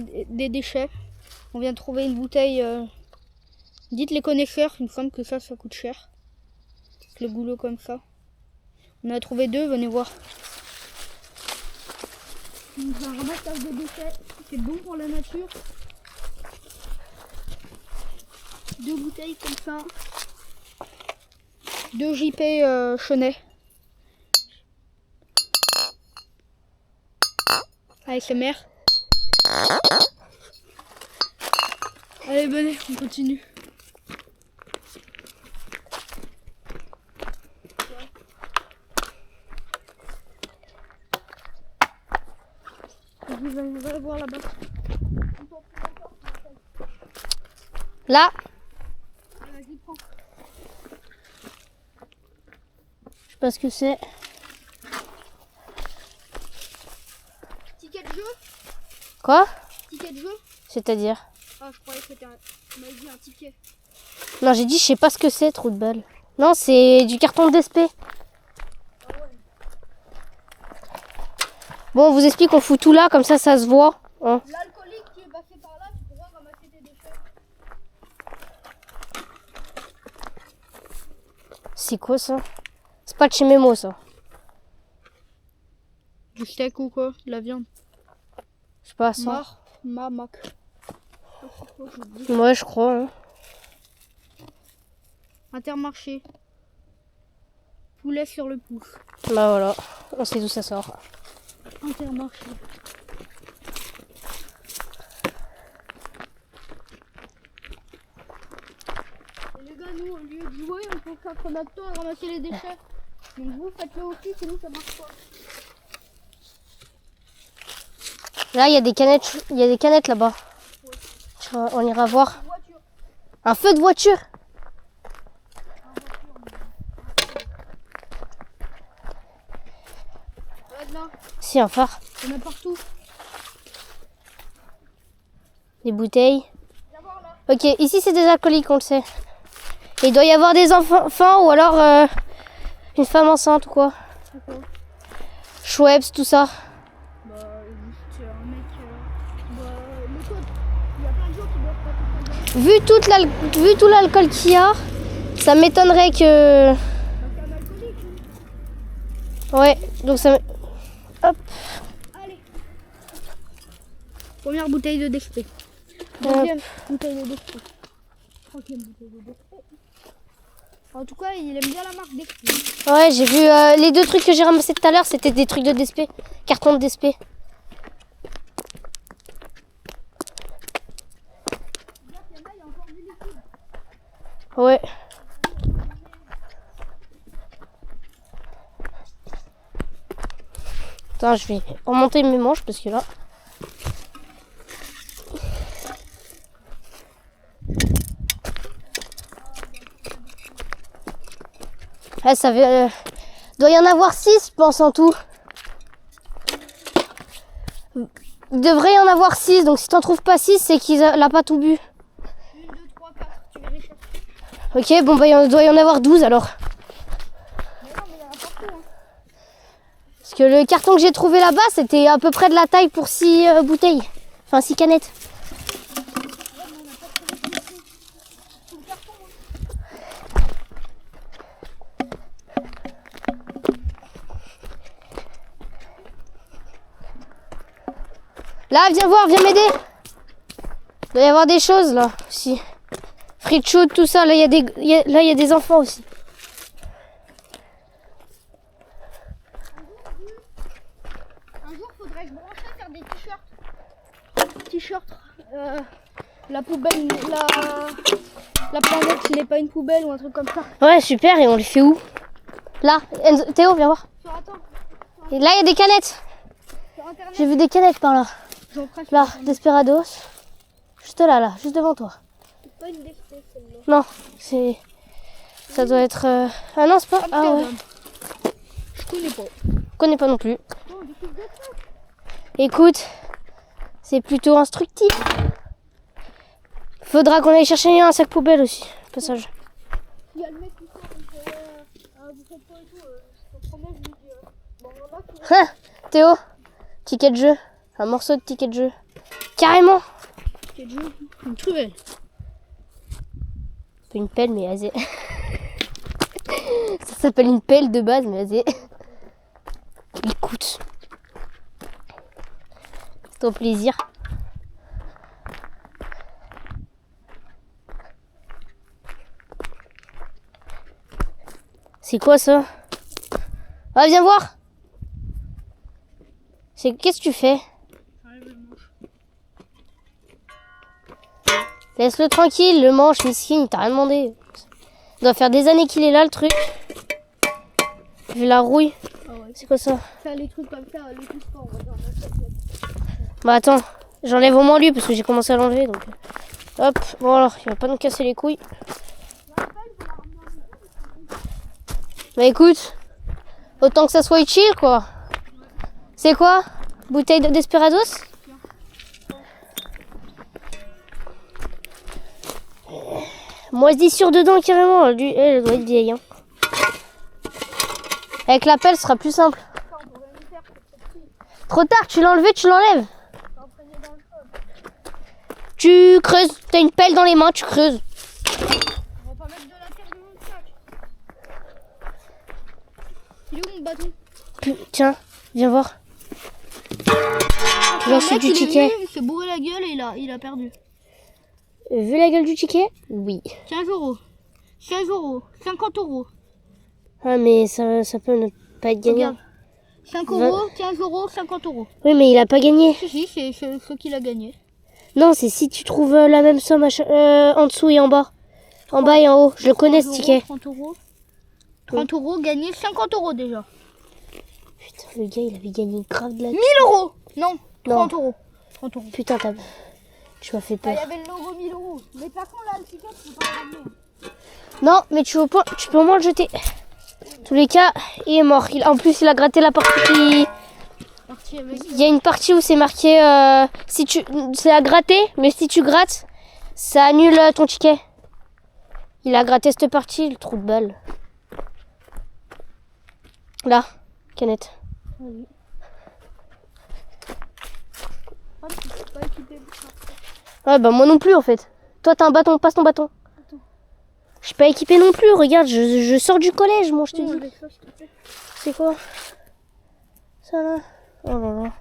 Des déchets. On vient de trouver une bouteille. Dites les connaisseurs, il me semble que ça coûte cher. Le goulot comme ça. On a trouvé 2, venez voir. Un ramassage de déchets, c'est bon pour la nature. 2 bouteilles comme ça. 2 JP Chenet. ASMR. Allez, venez, on continue. On va voir là-bas. Là. Vas-y, prends. Je sais pas ce que c'est. Ticket de jeu? Quoi? Ticket de jeu? C'est-à-dire? Ah, je croyais que c'était on m'avait dit un ticket. Non, j'ai dit je sais pas ce que c'est, trou de balle. Non, c'est du carton d'SP. Ah ouais. Bon, on vous explique, on fout tout là, comme ça se voit. Hein. L'alcoolique qui est passé par là, tu pourras ramasser tes déchets. C'est quoi ça? C'est pas de chez Memo ça. Du steak ou quoi? De la viande? Je sais pas ça. Mac. Ouais, je crois. Hein. Intermarché. Poulet sur le pouce. Bah voilà, on sait d'où ça sort. Intermarché. Et les gars, nous, au lieu de jouer, on peut faire notre temps à ramasser les déchets. Donc vous, faites-le aussi, sinon ça marche pas. Là, il y a des canettes là-bas. Ouais. On ira voir. Voiture. Un feu de voiture. Regarde là, Si, un phare. il y en a partout. Des bouteilles. Viens voir là. Ok, ici c'est des alcooliques, on le sait. Et il doit y avoir des enfants ou alors une femme enceinte ou quoi. Pourquoi? Schweppes, tout ça. Bah, juste un mec. Le code. Il y a plein de gens qui doivent pas tout faire. Vu tout l'alcool qu'il y a, ça m'étonnerait que... C'est un alcoolique. Ouais, donc ça... Hop. Allez. Première bouteille de DSP. Deuxième bouteille de DSP. Troisième bouteille de DSP. En tout cas, il aime bien la marque DSP. Ouais, j'ai vu les 2 trucs que j'ai ramassés tout à l'heure, c'était des trucs de DSP. Carton de DSP. Ouais. Attends, je vais remonter mes manches parce que là... Ah, ça doit y en avoir 6, je pense, en tout. Il devrait y en avoir 6, donc si t'en trouves pas 6, c'est qu'il a pas tout bu. 1, 2, 3, 4. Tu vas les chercher. Ok, bon, bah, il doit y en avoir 12 alors. Mais non, mais il y en a partout. Hein. Parce que le carton que j'ai trouvé là-bas, c'était à peu près de la taille pour 6 bouteilles. Enfin, 6 canettes. Là, viens voir, viens m'aider. Il doit y avoir des choses là aussi. Free shoot, tout ça. Là, il y a des enfants aussi. Un jour, faudrait que je branche ça, faire des t-shirts. T-shirts. La poubelle, la planète, il n'est pas une poubelle ou un truc comme ça. Ouais, super. Et on les fait où? Là, Théo, viens voir. Et là, il y a des canettes. Sur internet. J'ai vu des canettes par là. J'en prends sur Là, internet. Desperados. Juste là, juste devant toi. C'est pas une DSP celle-là. Non, c'est... Ça doit être... Ah non, c'est pas... Ah ouais. Je connais pas. Je connais pas non plus. Non, des trucs de trucs. Écoute, c'est plutôt instructif. Faudra qu'on aille chercher un sac poubelle aussi, au passage. Il y a le mec qui sort et fait vous faites quoi et tout. Je te promets, je lui dis bon, on va Théo, ticket de jeu. Un morceau de ticket de jeu. Carrément. C'est dur. Une truelle. C'est une pelle, mais vas-y. Ça s'appelle une pelle de base, mais vas-y. Écoute. C'est ton plaisir. C'est quoi ça? Ah, viens voir. Qu'est-ce que tu fais? Laisse-le tranquille, le manche, miskin, il t'a rien demandé. Il doit faire des années qu'il est là, le truc. Je la rouille. Ah ouais. C'est quoi ça? Faire les trucs comme ça, le plus fort, on va dire. Bah attends, j'enlève au moins lui parce que j'ai commencé à l'enlever. Donc... Hop, bon alors, il va pas nous casser les couilles. Bah écoute, autant que ça soit chill quoi. C'est quoi? Bouteille de Desperados? Moisissure dedans carrément. Elle doit être vieille. Hein. Avec la pelle, ce sera plus simple. Trop tard, tu l'as enlevé, tu l'enlèves. Tu creuses. T'as une pelle dans les mains, tu creuses. On va pas mettre de la terre dans le sac. Il est où mon bâton? Tiens, viens voir. Là, c'est du ticket. Il s'est bourré la gueule et il a perdu. Vu la gueule du ticket? Oui. 15 euros. 16 euros. 50 euros. Ah, mais ça peut ne pas être gagnant. Regarde. 5 euros, 15 euros, 50 euros. Oui, mais il a pas gagné. Si, c'est ce qu'il a gagné. Non, c'est si tu trouves la même somme en dessous et en bas. En bas et en haut. Je le connais ce ticket. 30 euros. 30 euros, gagné 50 euros déjà. Putain, le gars, il avait gagné grave de la... 1000 euros. Non, 30 euros. 30 euros. Putain, tu m'as fait Ah, il peur. y avait le logo 1000 euros. Mais de toute façon, là, le ticket, tu peux pas le ramener. Non, mais tu peux au moins le jeter. En tous les cas, il est mort. En plus, il a gratté la partie. Il y a une partie où c'est marqué c'est à gratter, mais si tu grattes, ça annule ton ticket. Il a gratté cette partie, le trou de balle. Là, canette. Oui. Ouais, bah moi non plus en fait. Toi, t'as un bâton, passe ton bâton. Je suis pas équipée non plus, regarde, je sors du collège, moi, je te dis. C'est quoi? Ça là? Oh là là.